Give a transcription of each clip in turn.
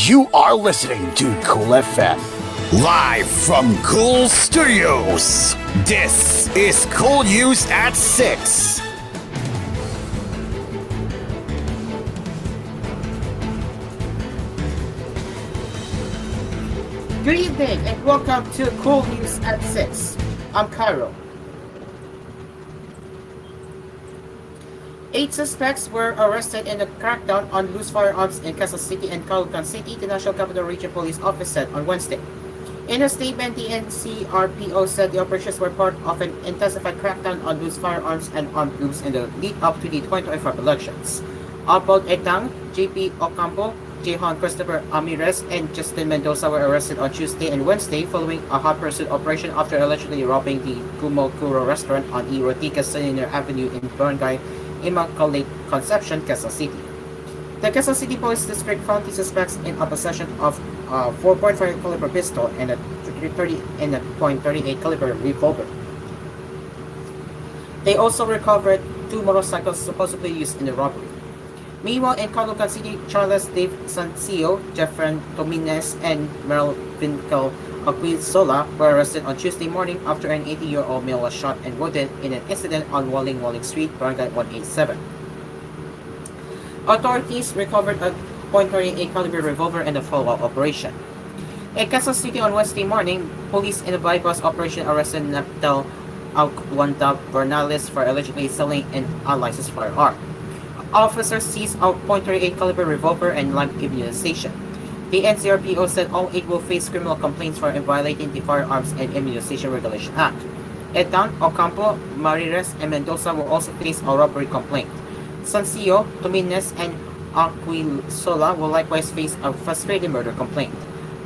You are listening to Cool FM, live from Cool Studios. This is Cool News at 6. Good evening and welcome to Cool News at 6. I'm Cairo. 8 suspects were arrested in a crackdown on loose firearms in Quezon City and Caloocan City, the National Capital Region Police Office said on Wednesday. In a statement, the NCRPO said the operations were part of an intensified crackdown on loose firearms and armed groups in the lead-up to the 2025 elections. Albert Etang, JP Ocampo, TGON Christopher Ramirez, and Justin Mendoza were arrested on Tuesday and Wednesday following a hot pursuit operation after allegedly robbing the Kumokuro restaurant on E. Rotica Senior Avenue in Barangay Immaculate Conception, Quezon City. The Quezon City Police District found the suspects in a possession of a 4.5 caliber pistol and a .38 caliber revolver. They also recovered 2 motorcycles supposedly used in the robbery. Meanwhile, in Caloocan City, Charles Dave Sancio, Jeffren Dominguez, and Merle Vincal Aquisola were arrested on Tuesday morning after an 80-year-old male was shot and wounded in an incident on Walling Street, Barangay 187. Authorities recovered a .38 caliber revolver in the follow-up operation. In Quezon City on Wednesday morning, police in a bypass operation arrested Neptel Alcuanda Bernales for allegedly selling an unlicensed firearm. Officers seized a .38 caliber revolver and live immunization. The NCRPO said all 8 will face criminal complaints for violating the Firearms and Immunization Regulation Act. Etan, Ocampo, Ramirez, and Mendoza will also face a robbery complaint. Sancio, Dominguez, and Aquisola will likewise face a frustrated murder complaint.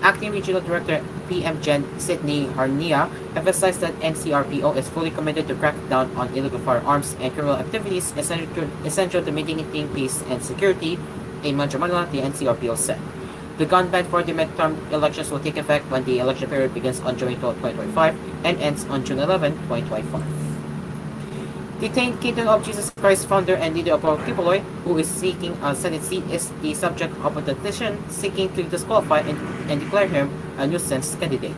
Acting Regional Director PM Gen Sidney Harnia emphasized that NCRPO is fully committed to crack down on illegal firearms and criminal activities essential to maintaining peace and security in Metro Manila, the NCRPO said. The gun ban for the midterm elections will take effect when the election period begins on June 12, 2025 and ends on June 11, 2025. Detained Kingdom of Jesus Christ founder and leader of Kibuloy, who is seeking a Senate seat, is the subject of a petition seeking to disqualify and declare him a nuisance candidate.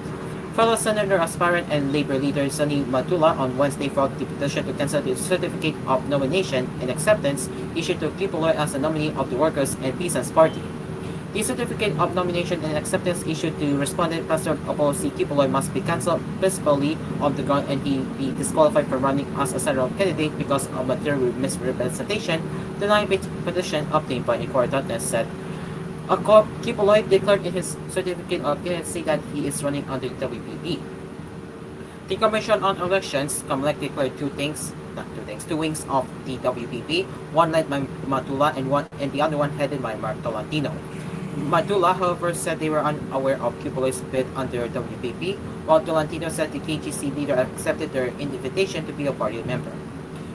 Fellow Senator aspirant and Labor leader Sonny Matula on Wednesday filed the petition to cancel the certificate of nomination and acceptance issued to Kibuloy as a nominee of the Workers' and Peasants Party. The certificate of nomination and acceptance issued to respondent Pastor Apollo C. Kibuloy must be cancelled principally on the ground and he be disqualified from running as a senatorial candidate because of material misrepresentation, the 9-page petition obtained by Inquirer.net said. Kibuloy declared in his certificate of candidacy that he is running under the WPP. The Commission on Elections, COMELEC, declared two wings of the WPP, one led by Matula and the other one headed by Mark Tolentino. Matula, however, said they were unaware of Kibuloy's bid under WPP, while Tolentino said the KGC leader accepted their invitation to be a party member.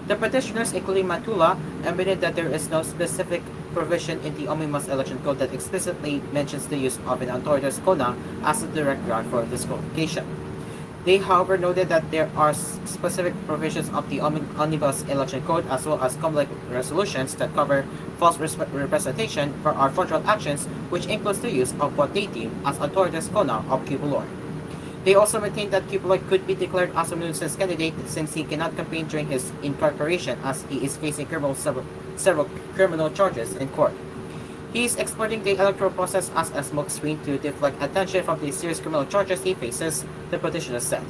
The petitioners, including Matula, admitted that there is no specific provision in the Omnibus Election Code that explicitly mentions the use of an authoritas CONA as a direct ground for disqualification. They, however, noted that there are specific provisions of the Omnibus Election Code as well as COMELEC resolutions that cover false representation for our federal actions, which includes the use of what they deem as authoritas CONA of Kibuloy. They also maintained that Kibuloy could be declared as a nuisance candidate since he cannot campaign during his incarceration as he is facing several criminal charges in court. He is exploiting the electoral process as a smokescreen to deflect attention from the serious criminal charges he faces, the petitioner said.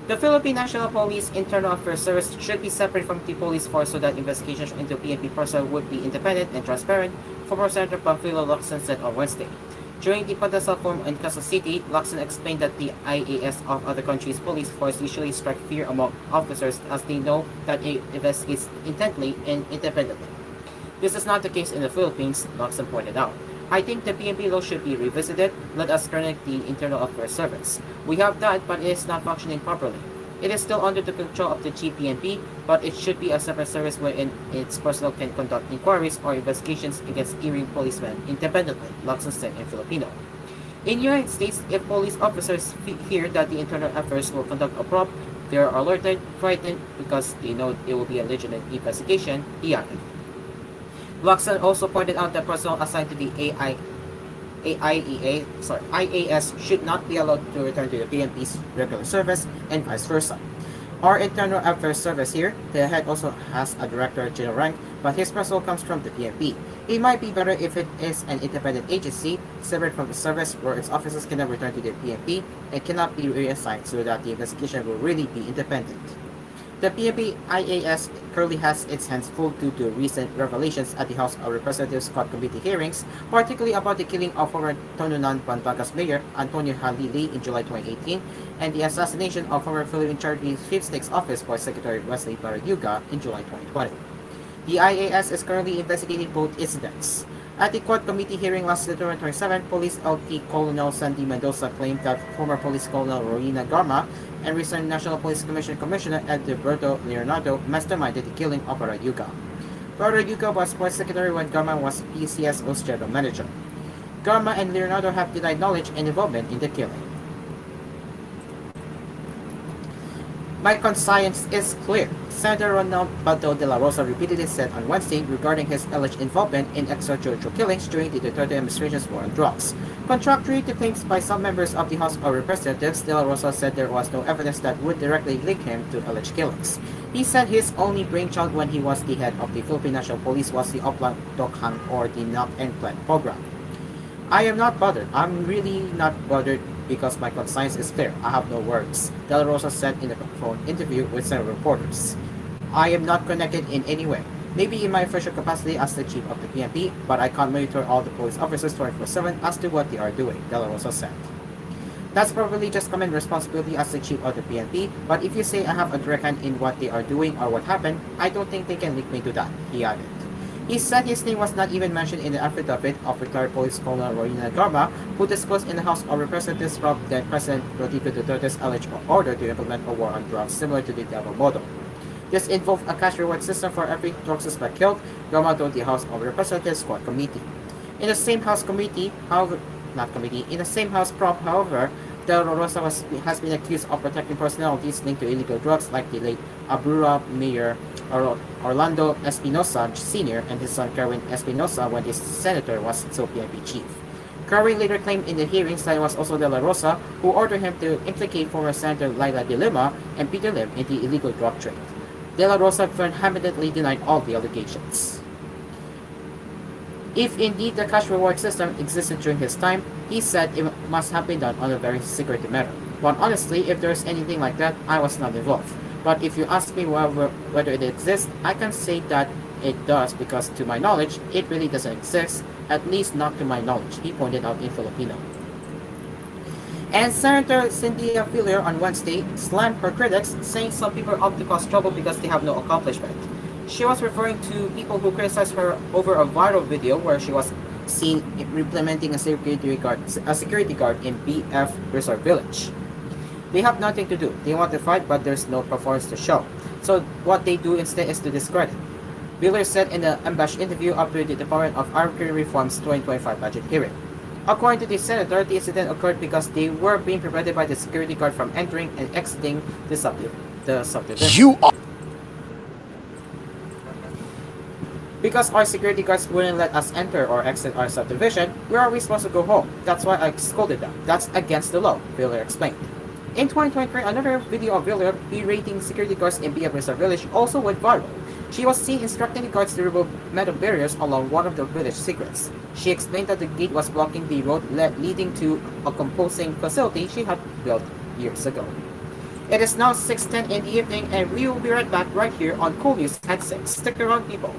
The Philippine National Police Internal Affairs Service should be separate from the police force so that investigations into PNP personnel would be independent and transparent, former Senator Pamphilo Locsin said on Wednesday. During the Pandesal Forum in Quezon City, Locsin explained that the IAS of other countries' police force usually strike fear among officers as they know that it investigates intently and independently. This is not the case in the Philippines, Locsin pointed out. I think the PNP law should be revisited. Let us connect the Internal Affairs Service. We have that, but it is not functioning properly. It is still under the control of the GPNP, but it should be a separate service wherein its personnel can conduct inquiries or investigations against erring policemen independently, Locsin said in Filipino. In the United States, if police officers hear that the Internal Affairs will conduct a probe, they are alerted, frightened, because they know it will be a legitimate investigation, he added. Luxon also pointed out that personnel assigned to the IAS should not be allowed to return to the PNP's regular service and vice versa. Our internal affairs service here, the head also has a director general rank, but his personnel comes from the PNP. It might be better if it is an independent agency, separate from the service, where its officers cannot return to the PNP and cannot be reassigned so that the investigation will really be independent. The PNP IAS currently has its hands full due to recent revelations at the House of Representatives Quad Committee hearings, particularly about the killing of former Tononan, Pampagas Mayor Antonio Halili in July 2018 and the assassination of former Philippine Charity Sweepstakes Office Board Secretary Wesley Barayuga in July 2020. The IAS is currently investigating both incidents. At the Quad Committee hearing last September 27, Police LT Colonel Sandy Mendoza claimed that former Police Colonel Rowena Garma and recent National Police Commission Commissioner Edilberto Leonardo masterminded the killing of Barayuga. Barayuga was Board Secretary when Garma was PCSO's General Manager. Garma and Leonardo have denied knowledge and involvement in the killing. My conscience is clear, Senator Ronald Bato de la Rosa repeatedly said on Wednesday regarding his alleged involvement in extrajudicial killings during the Duterte administration's war on drugs. Contrary to claims by some members of the House of Representatives, de la Rosa said there was no evidence that would directly link him to alleged killings. He said his only brainchild when he was the head of the Philippine National Police was the Oplang Dokhang or the Knock and Plant program. I am not bothered. I'm really not bothered because my conscience is clear. I have no words, De La Rosa said in a phone interview with several reporters. I am not connected in any way. Maybe in my official capacity as the chief of the PNP, but I can't monitor all the police officers 24/7 as to what they are doing, De La Rosa said. That's probably just common responsibility as the chief of the PNP, but if you say I have a direct hand in what they are doing or what happened, I don't think they can link me to that, he added. He said his name was not even mentioned in the affidavit of retired police colonel Rowena Garma, who disclosed in the House of Representatives from then President Rodrigo Duterte's alleged order to implement a war on drugs similar to the Devil model. This involved a cash reward system for every drug suspect killed, Garma told the House of Representatives Squad Committee. In the same House committee, however, not committee, in the same House prop, however, De La Rosa has been accused of protecting personalities linked to illegal drugs like the late Abrura Mayor Orlando Espinosa Sr. and his son Kerwin Espinosa when this senator was still PNP chief. Kerwin later claimed in the hearings that it was also De La Rosa who ordered him to implicate former Senator Laila de Lima and Peter Lim in the illegal drug trade. De La Rosa vehemently denied all the allegations. If indeed the cash reward system existed during his time, he said it must have been done on a very secretive matter. But honestly, if there's anything like that, I was not involved. But if you ask me whether it exists, I can say that it does because to my knowledge, it really doesn't exist, at least not to my knowledge, he pointed out in Filipino. And Senator Cynthia Villar on Wednesday slammed her critics, saying some people opt to cause trouble because they have no accomplishment. She was referring to people who criticized her over a viral video where she was seen implementing a security guard in BF Resort Village. They have nothing to do. They want to fight, but there's no performance to show. So what they do instead is to discredit. Villar said in an unabashed interview after the Department of Agriculture Reform's 2025 budget hearing. According to the senator, the incident occurred because they were being prevented by the security guard from entering and exiting the subdivision. You are. Because our security guards wouldn't let us enter or exit our subdivision, where are we supposed to go home? That's why I scolded them. That's against the law, Villar explained. In 2023, another video of Villar berating security guards in Bia Resort Village also went viral. She was seen instructing the guards to remove metal barriers along one of the village secrets. She explained that the gate was blocking the road leading to a composting facility she had built years ago. It is now 6:10 in the evening and we will be right back right here on koolNews at 6. Stick around, people.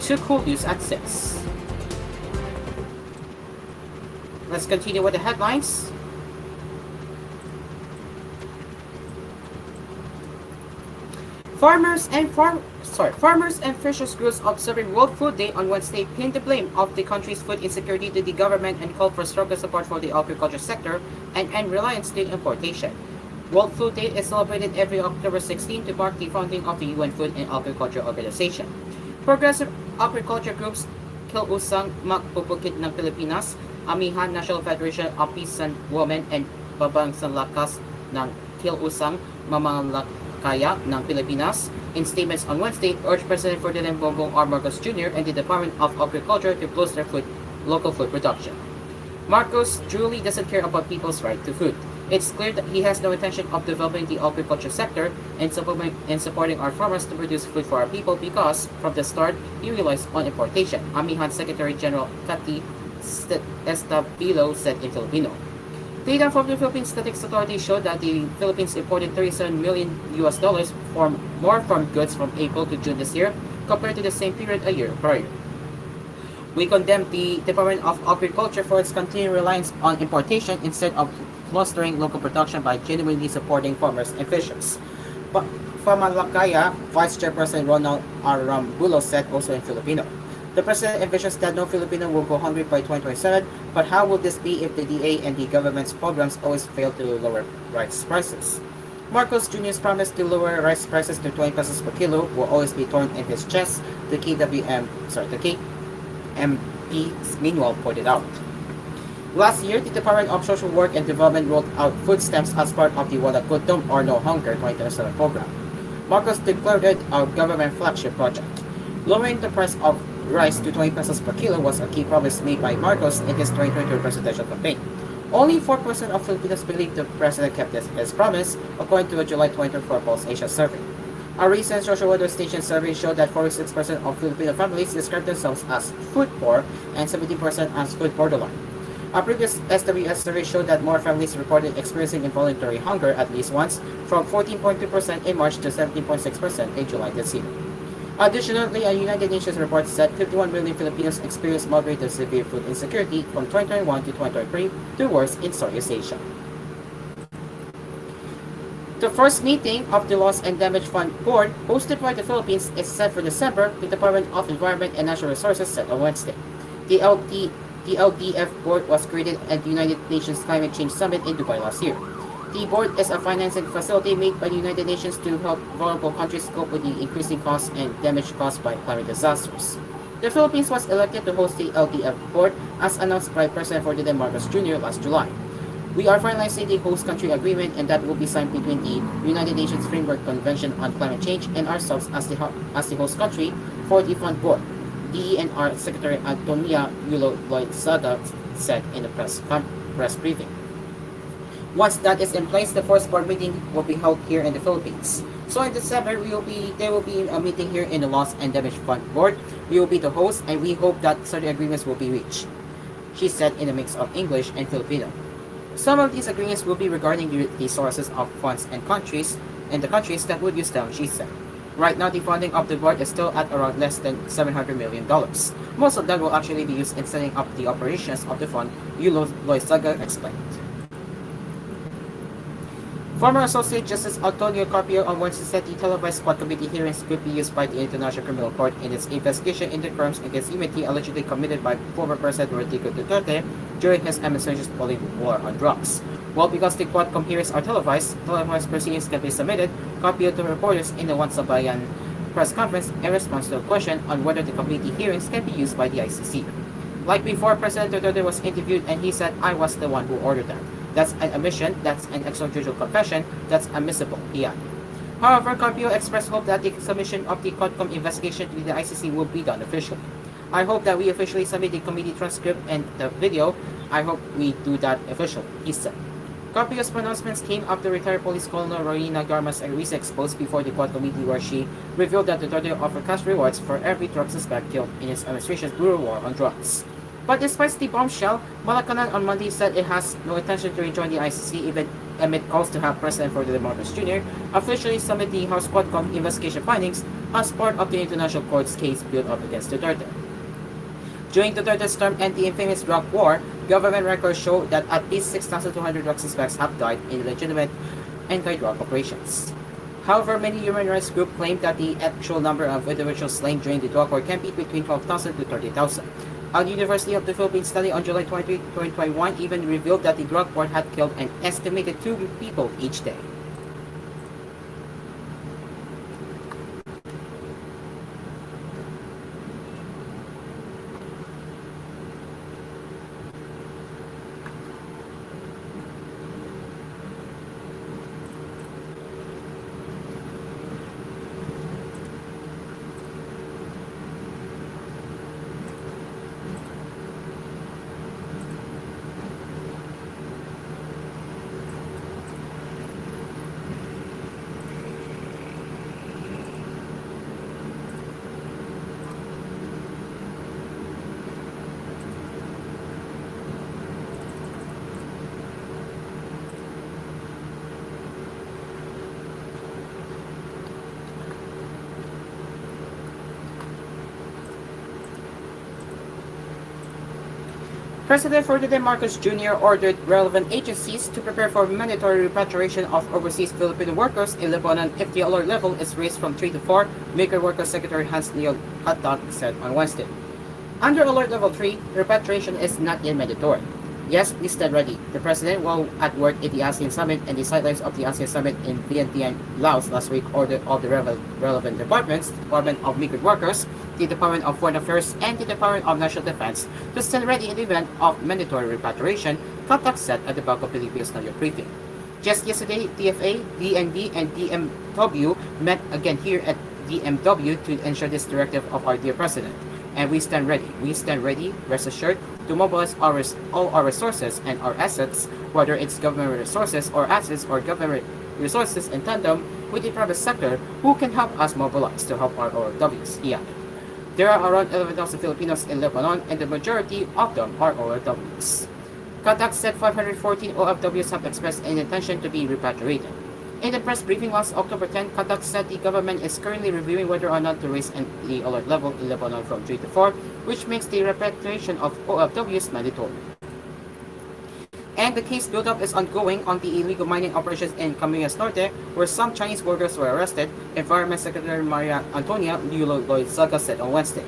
to Cool News at 6. Let's continue with the headlines. Farmers and fishers groups observing World Food Day on Wednesday pinned the blame of the country's food insecurity to the government and called for stronger support for the agriculture sector and end reliance to importation. World Food Day is celebrated every October 16 to mark the founding of the UN Food and Agriculture Organization. Progressive agriculture groups Kilusang Magpupukit ng Pilipinas, Amihan National Federation of Peasant Women and Babangsang Lakas ng Kilusang Mamalakaya ng Pilipinas, in statements on Wednesday, urged President Ferdinand Bongbong R. Marcos Jr. and the Department of Agriculture to boost their local food production. Marcos truly doesn't care about people's right to food. It's clear that he has no intention of developing the agriculture sector and supporting our farmers to produce food for our people because, from the start, he relies on importation, Amihan Secretary General Cathy Estabilo said in Filipino. Data from the Philippine Statistics Authority showed that the Philippines imported $37 million more from goods from April to June this year compared to the same period a year prior. We condemn the Department of Agriculture for its continued reliance on importation instead of fostering local production by genuinely supporting farmers and fishers. But Pamalakaya, Vice Chairperson Ronald Arambulo said also in Filipino. The President envisions that no Filipino will go hungry by 2027, but how will this be if the DA and the government's programs always fail to lower rice prices? Marcos Jr.'s promise to lower rice prices to 20 pesos per kilo will always be torn in his chest, the KMP meanwhile pointed out. Last year, the Department of Social Work and Development rolled out food stamps as part of the Wala Gutom or No Hunger 2027 program. Marcos declared it a government flagship project. Lowering the price of rice to 20 pesos per kilo was a key promise made by Marcos in his 2022 presidential campaign. Only 4% of Filipinos believe the president kept his promise, according to a July 2024 Pulse Asia survey. A recent social weather station survey showed that 46% of Filipino families describe themselves as food poor and 70% as food borderline. A previous SWS survey showed that more families reported experiencing involuntary hunger at least once, from 14.2% in March to 17.6% in July this year. Additionally, a United Nations report said 51 million Filipinos experienced moderate to severe food insecurity from 2021 to 2023, the worst in Southeast Asia. The first meeting of the Loss and Damage Fund Board, hosted by the Philippines, is set for December, the Department of Environment and Natural Resources said on Wednesday. The LDF Board was created at the United Nations Climate Change Summit in Dubai last year. The board is a financing facility made by the United Nations to help vulnerable countries cope with the increasing costs and damage caused by climate disasters. The Philippines was elected to host the LDF board as announced by President Ferdinand Marcos Jr. last July. We are finalizing the host country agreement and that will be signed between the United Nations Framework Convention on Climate Change and ourselves as the host country for the fund board, DENR Secretary Antonia Yulo Loizaga said in a press briefing. Once that is in place, the first board meeting will be held here in the Philippines. So in December, there will be a meeting here in the Loss and Damage Fund Board. We will be the host, and we hope that certain agreements will be reached, she said in a mix of English and Filipino. Some of these agreements will be regarding the sources of funds and the countries that would use them, she said. Right now, the funding of the board is still at around less than $700 million. Most of that will actually be used in setting up the operations of the fund, Yulo Loizaga explained. Former Associate Justice Antonio Carpio on Wednesday said the televised Quad Committee hearings could be used by the International Criminal Court in its investigation into crimes against humanity allegedly committed by former President Rodrigo Duterte during his administration's bullying war on drugs. Well, because the Quadcom hearings are televised proceedings can be submitted, Carpio to reporters in the One Sabayan press conference in response to a question on whether the committee hearings can be used by the ICC. Like before, President Duterte was interviewed and he said, "I was the one who ordered that. That's an admission, that's an extrajudicial confession, that's admissible," he added. However, Carpio expressed hope that the submission of the Quadcom investigation to the ICC will be done officially. "I hope that we officially submit the committee transcript and the video. I hope we do that officially," he said. Carpio's pronouncements came after retired police colonel Rowena Garmas recently exposed before the Quad Committee where she revealed that Duterte offered cash rewards for every drug suspect killed in his administration's brutal war on drugs. But despite the bombshell, Malacanang on Monday said it has no intention to rejoin the ICC even amid calls to have President Ferdinand Marcos Jr. officially submit the House Quadcom investigation findings as part of the international court's case built up against Duterte. During Duterte's term and the infamous drug war, government records show that at least 6,200 drug suspects have died in legitimate anti-drug operations. However, many human rights groups claim that the actual number of individuals slain during the drug war can be between 12,000 to 30,000. A University of the Philippines study on July 23, 2021 even revealed that the drug war had killed an estimated 2 people each day. President Ferdinand Marcos Jr. ordered relevant agencies to prepare for mandatory repatriation of overseas Filipino workers in Lebanon if the alert level is raised from 3 to 4, Migrant Workers Secretary Hans Leo Katak said on Wednesday. Under Alert Level 3, repatriation is not yet mandatory. Yes, we stand ready. The President, while at work at the ASEAN Summit and the sidelines of the ASEAN Summit in Vientiane, Laos last week, ordered all the relevant departments, Department of Migrant Workers, the Department of Foreign Affairs, and the Department of National Defense to stand ready in the event of mandatory repatriation, Katak said at the Banco Pilipinas News briefing. Just yesterday, TFA, DND, and DMW met again here at DMW to ensure this directive of our dear President. And we stand ready. We stand ready, rest assured, to mobilize all our resources and our assets, whether it's government resources or assets or government resources in tandem with the private sector who can help us mobilize to help our OFWs, he added. There are around 11,000 Filipinos in Lebanon and the majority of them are OFWs. Katak said 514 OFWs have expressed an intention to be repatriated. In the press briefing last October 10, Katak said the government is currently reviewing whether or not to raise the alert level in Lebanon from 3 to 4, which makes the repatriation of OFWs mandatory. And the case build-up is ongoing on the illegal mining operations in Camarines Norte, where some Chinese workers were arrested, Environment Secretary Maria Antonia Lloyd-Zaga said on Wednesday.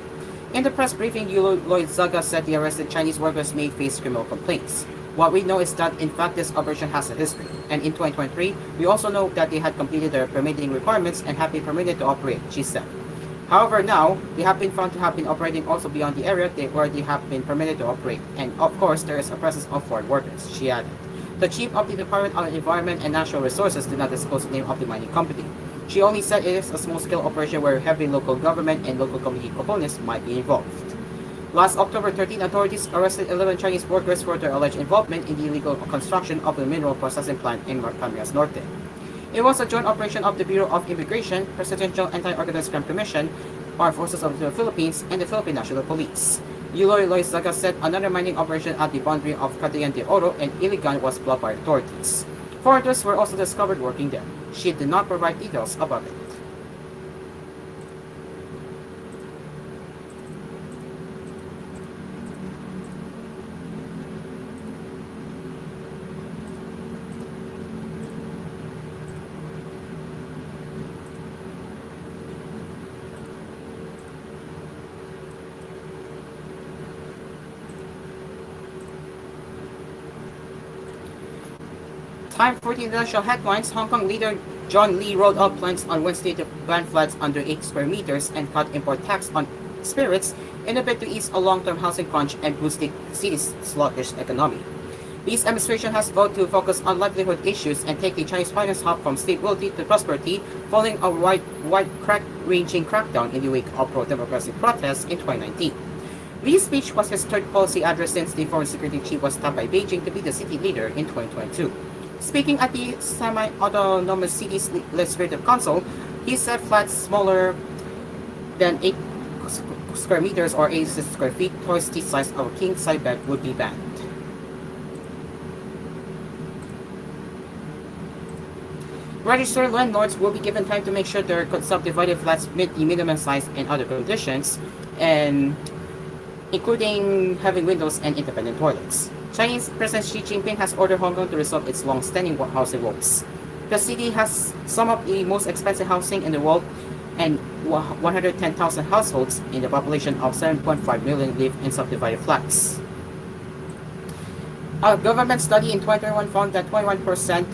In the press briefing, Lloyd-Zaga said the arrested Chinese workers may face criminal complaints. What we know is that, in fact, this operation has a history, and in 2023, we also know that they had completed their permitting requirements and have been permitted to operate, she said. However, now, they have been found to have been operating also beyond the area where they have been permitted to operate, and of course, there is a presence of foreign workers, she added. The chief of the Department of Environment and Natural Resources did not disclose the name of the mining company. She only said it is a small-scale operation where heavy local government and local community components might be involved. Last October 13, authorities arrested 11 Chinese workers for their alleged involvement in the illegal construction of a mineral processing plant in Camarines Norte. It was a joint operation of the Bureau of Immigration, Presidential Anti-Organized Crime Commission, Armed Forces of the Philippines, and the Philippine National Police. Lloyd-Zaga said another mining operation at the boundary of Cagayan de Oro and Iligan was blocked by authorities. Foreigners were also discovered working there. She did not provide details about it. Time for the international headlines. Hong Kong leader John Lee rolled out plans on Wednesday to ban flags under 8 square meters and cut import tax on spirits in a bid to ease a long-term housing crunch and boost the city's sluggish economy. Lee's administration has vowed to focus on livelihood issues and take the Chinese finance hub from stability to prosperity following a wide-ranging crackdown in the wake of pro-democracy protests in 2019. Lee's speech was his third policy address since the foreign security chief was tapped by Beijing to be the city leader in 2022. Speaking at the Semi-Autonomous Cities Legislative Council, he said flats smaller than 8 square meters or 86 square feet, twice the size of a king-size bed, would be banned. Registered landlords will be given time to make sure their subdivided flats meet the minimum size and other conditions, and including having windows and independent toilets. Chinese President Xi Jinping has ordered Hong Kong to resolve its long-standing housing woes. The city has some of the most expensive housing in the world, and 110,000 households in the population of 7.5 million live in subdivided flats. A government study in 2021 found that 21%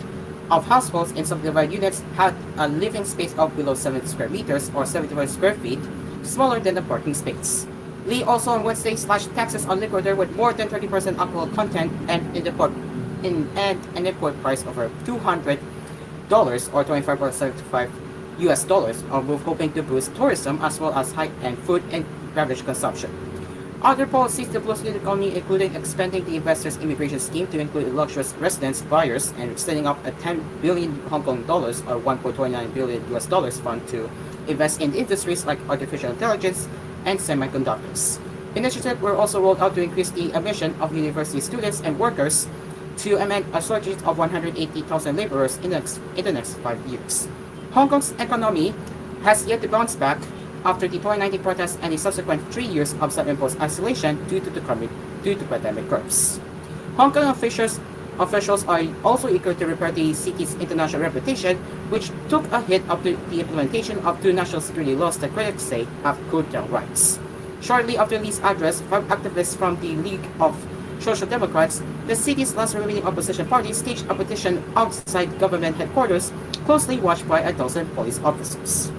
of households in subdivided units had a living space of below 70 square meters or 75 square feet, smaller than the parking space. Lee also on Wednesday slashed taxes on liquor with more than 30% alcohol content and an import price over $200 or 25.75 US dollars, a move hoping to boost tourism as well as high-end food and beverage consumption. Other policies to boost the economy including expanding the investors' immigration scheme to include luxurious residence buyers and setting up a 10 billion Hong Kong dollars or 1.29 billion US dollars fund to invest in industries like artificial intelligence and semiconductors. Initiatives were also rolled out to increase the admission of university students and workers to amend a shortage of 180,000 laborers in the next 5 years. Hong Kong's economy has yet to bounce back after the 2019 protests and the subsequent 3 years of self-imposed isolation due to pandemic curbs. Hong Kong officials are also eager to repair the city's international reputation, which took a hit after the implementation of 2 national security laws that critics say have cooled down rights. Shortly after Lee's address, 5 activists from the League of Social Democrats, the city's last remaining opposition party, staged a petition outside government headquarters, closely watched by a dozen police officers.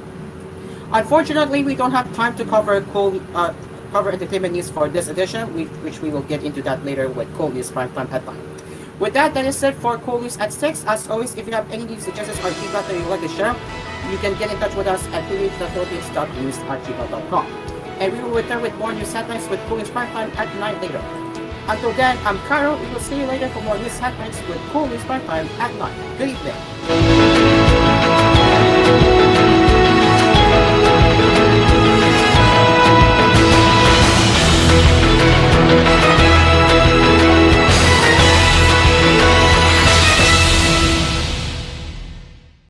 Unfortunately, we don't have time to cover entertainment news for this edition, which we will get into that later with koolNews Primetime Headline. With that is it for koolNews at 6. As always, if you have any news suggestions or feedback that you'd like to share, you can get in touch with us at koolnews.philippines.news@gmail.com. And we will return with more news headlines with koolNews Primetime at 9 later. Until then, I'm Carol. We will see you later for more news headlines with koolNews Primetime at 9. Good evening.